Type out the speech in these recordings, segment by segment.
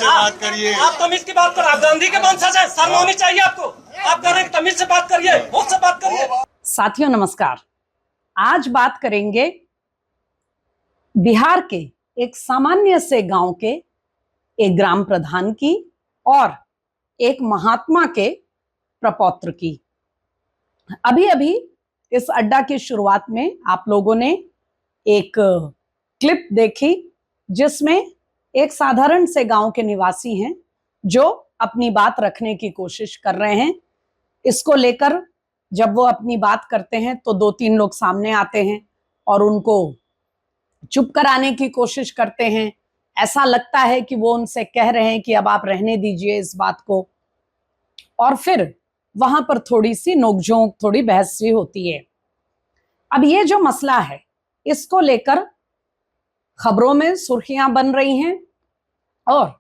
से बात करिए। आप तमीज की बात करो, आप गांधी के वंशज हैं, शर्म होनी चाहिए आपको। आप कह रहे हैं तमीज से बात करिए, मुझ से बात करिए। साथियों नमस्कार। आज बात करेंगे बिहार के एक सामान्य से गांव के एक ग्राम प्रधान की और एक महात्मा के प्रपौत्र की। अभी अभी इस अड्डा की शुरुआत में आप लोगों ने एक क्लिप देखी जिसमें एक साधारण से गांव के निवासी हैं जो अपनी बात रखने की कोशिश कर रहे हैं। इसको लेकर जब वो अपनी बात करते हैं तो 2-3 लोग सामने आते हैं और उनको चुप कराने की कोशिश करते हैं। ऐसा लगता है कि वो उनसे कह रहे हैं कि अब आप रहने दीजिए इस बात को, और फिर वहां पर थोड़ी सी नोकझोंक, थोड़ी बहस भी होती है। अब ये जो मसला है इसको लेकर खबरों में सुर्खियां बन रही हैं और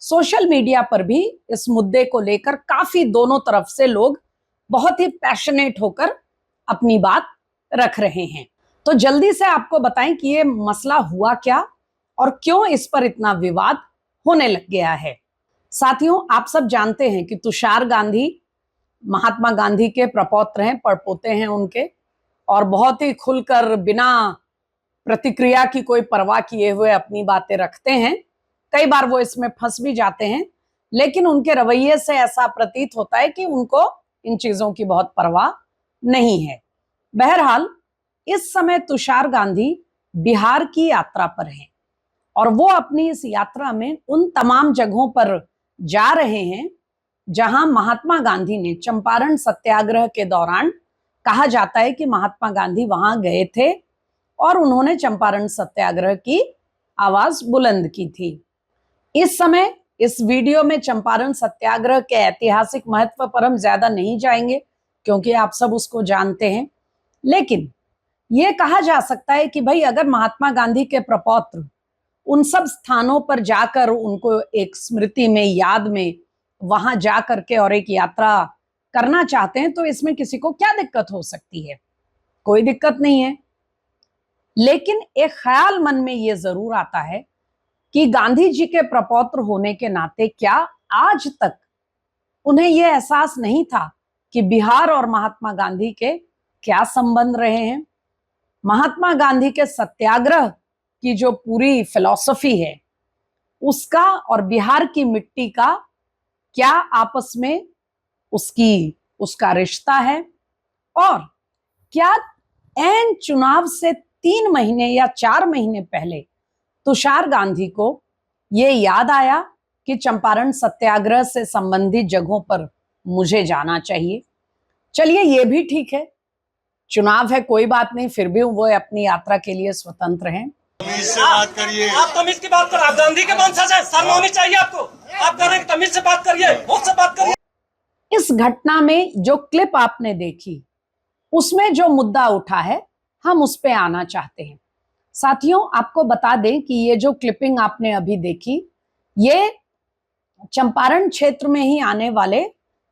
सोशल मीडिया पर भी इस मुद्दे को लेकर काफी दोनों तरफ से लोग बहुत ही पैशनेट होकर अपनी बात रख रहे हैं। तो जल्दी से आपको बताएं कि ये मसला हुआ क्या और क्यों इस पर इतना विवाद होने लग गया है। साथियों, आप सब जानते हैं कि तुषार गांधी महात्मा गांधी के प्रपौत्र हैं, पड़पोते हैं उनके, और बहुत ही खुलकर बिना प्रतिक्रिया की कोई परवाह किए हुए अपनी बातें रखते हैं। कई बार वो इसमें फंस भी जाते हैं, लेकिन उनके रवैये से ऐसा प्रतीत होता है कि उनको इन चीजों की बहुत परवाह नहीं है। बहरहाल इस समय तुषार गांधी बिहार की यात्रा पर हैं और वो अपनी इस यात्रा में उन तमाम जगहों पर जा रहे हैं जहां महात्मा गांधी ने चंपारण सत्याग्रह के दौरान, कहा जाता है कि महात्मा गांधी वहां गए थे और उन्होंने चंपारण सत्याग्रह की आवाज बुलंद की थी। इस समय इस वीडियो में चंपारण सत्याग्रह के ऐतिहासिक महत्व पर हम ज्यादा नहीं जाएंगे क्योंकि आप सब उसको जानते हैं, लेकिन यह कहा जा सकता है कि भाई अगर महात्मा गांधी के प्रपौत्र उन सब स्थानों पर जाकर उनको एक स्मृति में, याद में वहां जा करके और एक यात्रा करना चाहते हैं तो इसमें किसी को क्या दिक्कत हो सकती है? कोई दिक्कत नहीं है। लेकिन एक ख्याल मन में यह जरूर आता है कि गांधी जी के प्रपौत्र होने के नाते क्या आज तक उन्हें यह एहसास नहीं था कि बिहार और महात्मा गांधी के क्या संबंध रहे हैं? महात्मा गांधी के सत्याग्रह की जो पूरी फिलॉसफी है उसका और बिहार की मिट्टी का क्या आपस में उसका रिश्ता है, और क्या ऐन चुनाव से 3 महीने या 4 महीने पहले तुषार गांधी को ये याद आया कि चंपारण सत्याग्रह से संबंधित जगहों पर मुझे जाना चाहिए। चलिए ये भी ठीक है, चुनाव है, कोई बात नहीं, फिर भी वो अपनी यात्रा के लिए स्वतंत्र हैं। तमीज से बात करिए। आप तमीज की बात करो, आप गांधी के वंशज हैं, शर्म होनी चाहिए आपको। आप कह रहे हैं तमीज से बात करिए, मुझ से बात करिए। इस घटना में जो क्लिप आपने देखी उसमें जो मुद्दा उठा है हम उस पे आना चाहते हैं। साथियों, आपको बता दें कि ये जो क्लिपिंग आपने अभी देखी ये चंपारण क्षेत्र में ही आने वाले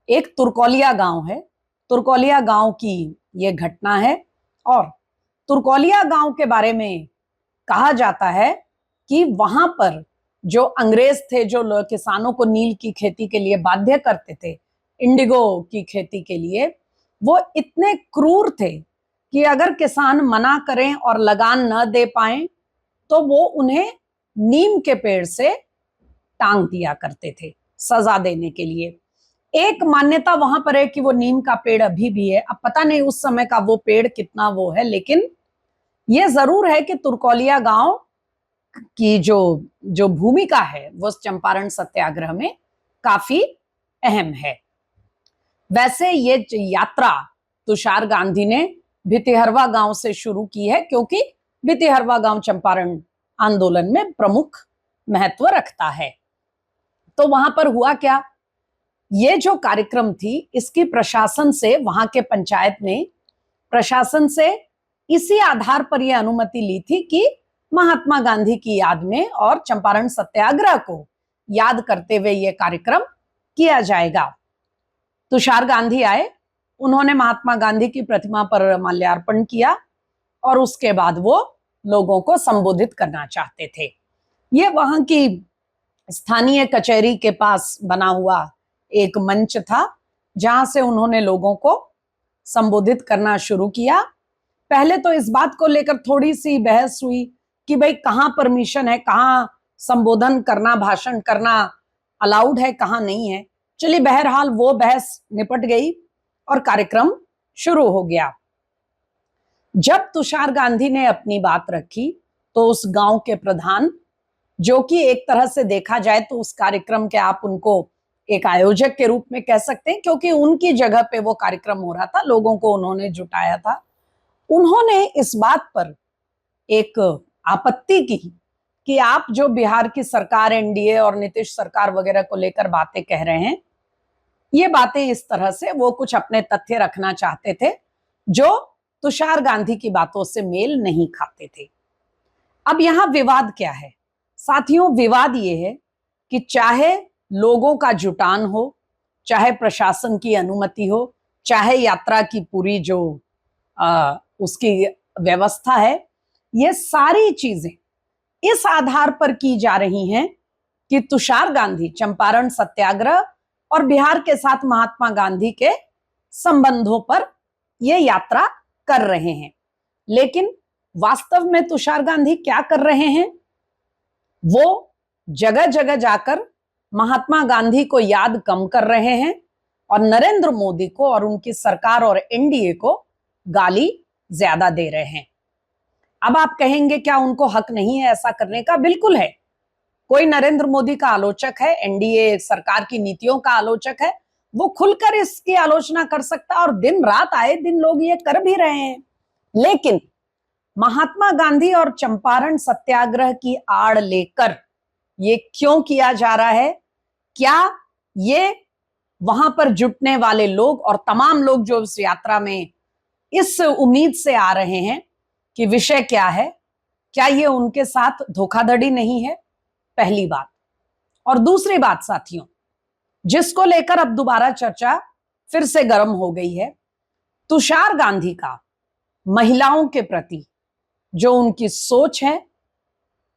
एक तुरकोलिया गांव है। तुरकोलिया गांव की ये घटना है और तुरकोलिया गांव के बारे में कहा जाता है कि वहां पर जो अंग्रेज थे जो किसानों को नील की खेती के लिए बाध्य करते थे, इंडिगो की खेती के लिए, वो इतने क्रूर थे कि अगर किसान मना करें और लगान न दे पाए तो वो उन्हें नीम के पेड़ से टांग दिया करते थे सजा देने के लिए। एक मान्यता वहां पर है कि वो नीम का पेड़ अभी भी है। अब पता नहीं उस समय का वो पेड़ कितना वो है, लेकिन ये जरूर है कि तुरकोलिया गांव की जो भूमिका है वो चंपारण सत्याग्रह में काफी अहम है। वैसे ये यात्रा तुषार गांधी ने भितिहरवा गांव से शुरू की है क्योंकि भितिहरवा गांव चंपारण आंदोलन में प्रमुख महत्व रखता है। तो वहां पर हुआ क्या, ये जो कार्यक्रम थी इसकी प्रशासन से, वहां के पंचायत ने प्रशासन से इसी आधार पर यह अनुमति ली थी कि महात्मा गांधी की याद में और चंपारण सत्याग्रह को याद करते हुए यह कार्यक्रम किया जाएगा। तुषार गांधी आए, उन्होंने महात्मा गांधी की प्रतिमा पर माल्यार्पण किया और उसके बाद वो लोगों को संबोधित करना चाहते थे। ये वहां की स्थानीय कचहरी के पास बना हुआ एक मंच था जहां से उन्होंने लोगों को संबोधित करना शुरू किया। पहले तो इस बात को लेकर थोड़ी सी बहस हुई कि भाई कहाँ परमिशन है, कहाँ संबोधन करना, भाषण करना अलाउड है, कहाँ नहीं है। चलिए, बहरहाल वो बहस निपट गई और कार्यक्रम शुरू हो गया। जब तुषार गांधी ने अपनी बात रखी तो उस गांव के प्रधान, जो कि एक तरह से देखा जाए तो उस कार्यक्रम के आप उनको एक आयोजक के रूप में कह सकते हैं, क्योंकि उनकी जगह पे वो कार्यक्रम हो रहा था, लोगों को उन्होंने जुटाया था। उन्होंने इस बात पर एक आपत्ति की कि आप जो बिहार की सरकार, एनडीए और नीतीश सरकार वगैरह को लेकर बातें कह रहे हैं, ये बातें इस तरह से वो कुछ अपने तथ्य रखना चाहते थे जो तुषार गांधी की बातों से मेल नहीं खाते थे। अब यहां विवाद क्या है साथियों? विवाद ये है कि चाहे लोगों का जुटान हो, चाहे प्रशासन की अनुमति हो, चाहे यात्रा की पूरी जो उसकी व्यवस्था है, ये सारी चीजें इस आधार पर की जा रही हैं कि तुषार गांधी चंपारण सत्याग्रह और बिहार के साथ महात्मा गांधी के संबंधों पर ये यात्रा कर रहे हैं। लेकिन वास्तव में तुषार गांधी क्या कर रहे हैं? वो जगह जगह जाकर महात्मा गांधी को याद कम कर रहे हैं और नरेंद्र मोदी को और उनकी सरकार और एनडीए को गाली ज्यादा दे रहे हैं। अब आप कहेंगे क्या उनको हक नहीं है ऐसा करने का? बिल्कुल है। कोई नरेंद्र मोदी का आलोचक है, एनडीए सरकार की नीतियों का आलोचक है, वो खुलकर इसकी आलोचना कर सकता है और दिन रात आए दिन लोग ये कर भी रहे हैं। लेकिन महात्मा गांधी और चंपारण सत्याग्रह की आड़ लेकर ये क्यों किया जा रहा है? क्या ये वहां पर जुटने वाले लोग और तमाम लोग जो इस यात्रा में इस उम्मीद से आ रहे हैं कि विषय क्या है, क्या ये उनके साथ धोखाधड़ी नहीं है? पहली बात। और दूसरी बात साथियों, जिसको लेकर अब दोबारा चर्चा फिर से गर्म हो गई है, तुषार गांधी का महिलाओं के प्रति जो उनकी सोच है,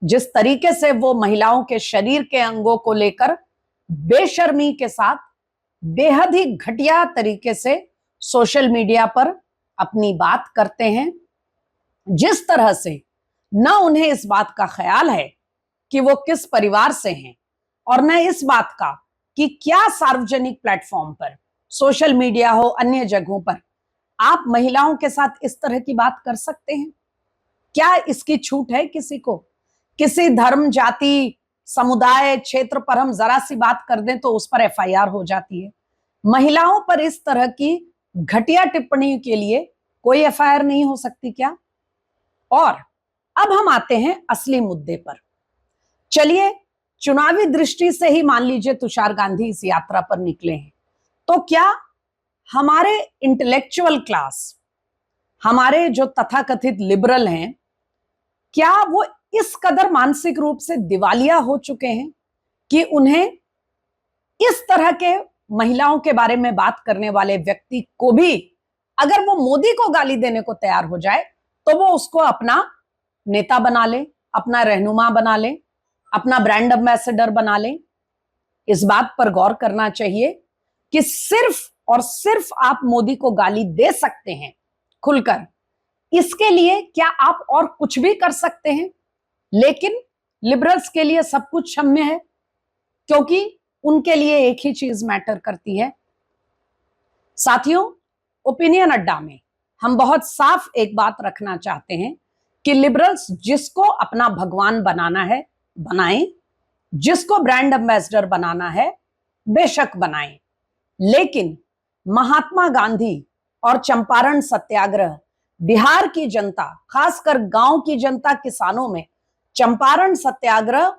जिस तरीके से वो महिलाओं के शरीर के अंगों को लेकर बेशर्मी के साथ बेहद ही घटिया तरीके से सोशल मीडिया पर अपनी बात करते हैं, जिस तरह से न उन्हें इस बात का ख्याल है कि वो किस परिवार से हैं और न इस बात का कि क्या सार्वजनिक प्लेटफॉर्म पर, सोशल मीडिया हो, अन्य जगहों पर आप महिलाओं के साथ इस तरह की बात कर सकते हैं? क्या इसकी छूट है किसी को? किसी धर्म, जाति, समुदाय, क्षेत्र पर हम जरा सी बात कर दें तो उस पर एफआईआर हो जाती है। महिलाओं पर इस तरह की घटिया टिप्पणी के लिए कोई एफआईआर नहीं हो सकती क्या? और अब हम आते हैं असली मुद्दे पर। चलिए, चुनावी दृष्टि से ही मान लीजिए तुषार गांधी इस यात्रा पर निकले हैं, तो क्या हमारे इंटेलेक्चुअल क्लास, हमारे जो तथाकथित लिबरल हैं, क्या वो इस कदर मानसिक रूप से दिवालिया हो चुके हैं कि उन्हें इस तरह के महिलाओं के बारे में बात करने वाले व्यक्ति को भी अगर वो मोदी को गाली देने को तैयार हो जाए तो वो उसको अपना नेता बना ले, अपना रहनुमा बना ले, अपना ब्रांड एम्बेसडर बना ले? इस बात पर गौर करना चाहिए कि सिर्फ और सिर्फ आप मोदी को गाली दे सकते हैं खुलकर, इसके लिए क्या आप और कुछ भी कर सकते हैं? लेकिन लिबरल्स के लिए सब कुछ क्षम्य है, क्योंकि उनके लिए एक ही चीज मैटर करती है। साथियों, ओपिनियन अड्डा में हम बहुत साफ एक बात रखना चाहते हैं कि लिबरल्स जिसको अपना भगवान बनाना है बनाएं, जिसको ब्रांड एम्बेसडर बनाना है बेशक बनाएं, लेकिन महात्मा गांधी और चंपारण सत्याग्रह बिहार की जनता, खासकर गांव की जनता, किसानों में चंपारण सत्याग्रह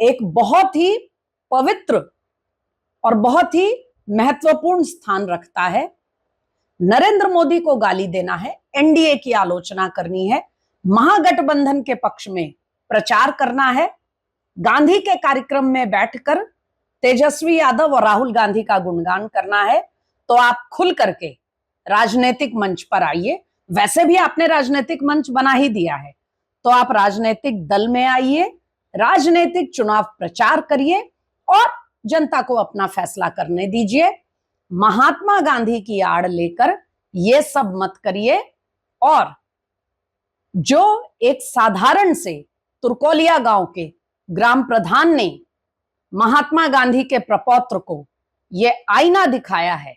एक बहुत ही पवित्र और बहुत ही महत्वपूर्ण स्थान रखता है। नरेंद्र मोदी को गाली देना है, एनडीए की आलोचना करनी है, महागठबंधन के पक्ष में प्रचार करना है, गांधी के कार्यक्रम में बैठकर तेजस्वी यादव और राहुल गांधी का गुणगान करना है, तो आप खुल करके राजनीतिक मंच पर आइए। वैसे भी आपने राजनीतिक मंच बना ही दिया है, तो आप राजनीतिक दल में आइए, राजनीतिक चुनाव प्रचार करिए और जनता को अपना फैसला करने दीजिए। महात्मा गांधी की आड़ लेकर ये सब मत करिए। और जो एक साधारण से तुर्कोलिया गांव के ग्राम प्रधान ने महात्मा गांधी के प्रपौत्र को ये आईना दिखाया है,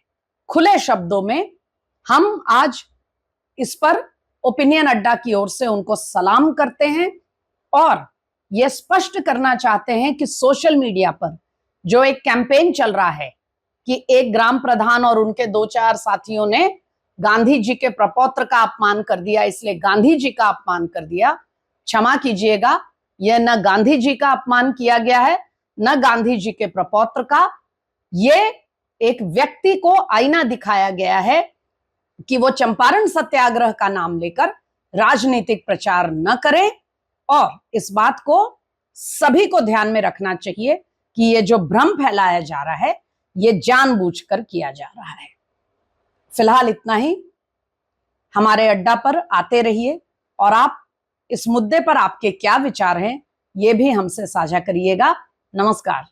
खुले शब्दों में हम आज इस पर ओपिनियन अड्डा की ओर से उनको सलाम करते हैं और ये स्पष्ट करना चाहते हैं कि सोशल मीडिया पर जो एक कैंपेन चल रहा है कि एक ग्राम प्रधान और उनके 2-4 साथियों ने गांधी जी के प्रपौत्र का अपमान कर दिया, इसलिए गांधी जी का अपमान कर दिया। क्षमा कीजिएगा, यह न गांधी जी का अपमान किया गया है न गांधी जी के प्रपौत्र का। ये एक व्यक्ति को आईना दिखाया गया है कि वो चंपारण सत्याग्रह का नाम लेकर राजनीतिक प्रचार न करें। और इस बात को सभी को ध्यान में रखना चाहिए कि ये जो भ्रम फैलाया जा रहा है ये जानबूझकर किया जा रहा है। फिलहाल इतना ही। हमारे अड्डा पर आते रहिए और आप इस मुद्दे पर आपके क्या विचार हैं ये भी हमसे साझा करिएगा। नमस्कार।